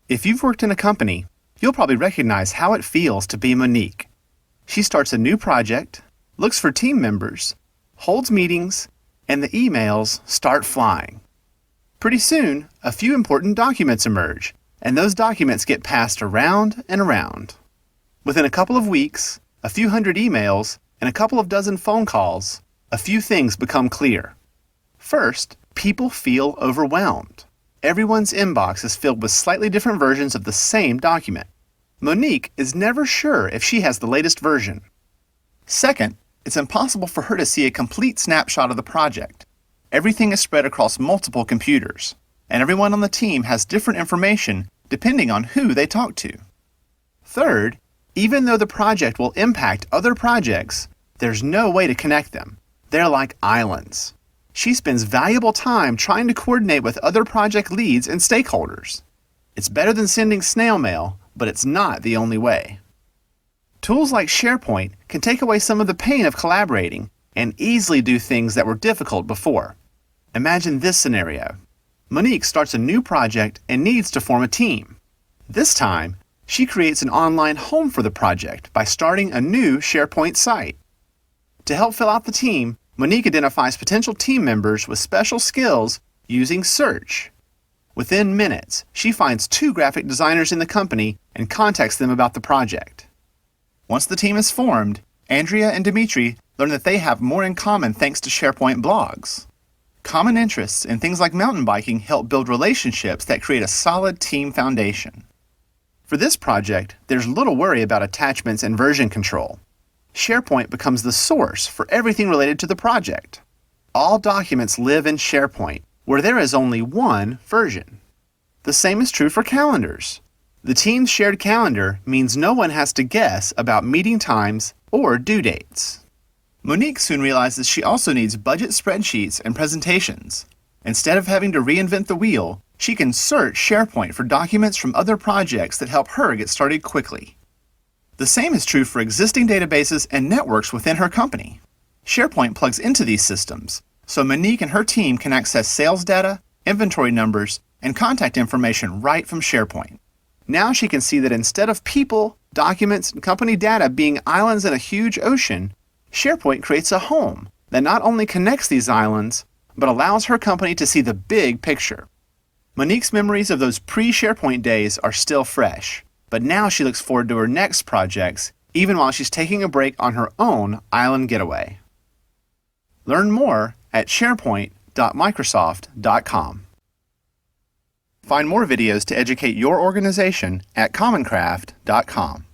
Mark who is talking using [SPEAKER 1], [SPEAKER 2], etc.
[SPEAKER 1] If you've worked in a company, you'll probably recognize how it feels to be Monique. She starts a new project, looks for team members, holds meetings, and the emails start flying. Pretty soon, a few important documents emerge, and those documents get passed around and around. Within a couple of weeks, a few hundred emails, and a couple of dozen phone calls, a few things become clear. First, people feel overwhelmed. Everyone's inbox is filled with slightly different versions of the same document. Monique is never sure if she has the latest version. Second, it's impossible for her to see a complete snapshot of the project. Everything is spread across multiple computers, and everyone on the team has different information depending on who they talk to. Third, even though the project will impact other projects, there's no way to connect them. They're like islands. She spends valuable time trying to coordinate with other project leads and stakeholders. It's better than sending snail mail, but it's not the only way. Tools like SharePoint can take away some of the pain of collaborating and easily do things that were difficult before. Imagine this scenario. Monique starts a new project and needs to form a team. This time, she creates an online home for the project by starting a new SharePoint site. To help fill out the team, Monique identifies potential team members with special skills using search. Within minutes, she finds 2 graphic designers in the company and contacts them about the project. Once the team is formed, Andrea and Dimitri learn that they have more in common thanks to SharePoint blogs. Common interests in things like mountain biking help build relationships that create a solid team foundation. For this project, there's little worry about attachments and version control. SharePoint becomes the source for everything related to the project. All documents live in SharePoint, where there is only one version. The same is true for calendars. The team's shared calendar means no one has to guess about meeting times or due dates. Monique soon realizes she also needs budget spreadsheets and presentations. Instead of having to reinvent the wheel, she can search SharePoint for documents from other projects that help her get started quickly. The same is true for existing databases and networks within her company. SharePoint plugs into these systems, so Monique and her team can access sales data, inventory numbers, and contact information right from SharePoint. Now she can see that instead of people, documents, and company data being islands in a huge ocean, SharePoint creates a home that not only connects these islands, but allows her company to see the big picture. Monique's memories of those pre-SharePoint days are still fresh, but now she looks forward to her next projects, even while she's taking a break on her own island getaway. Learn more at sharepoint.microsoft.com. Find more videos to educate your organization at commoncraft.com.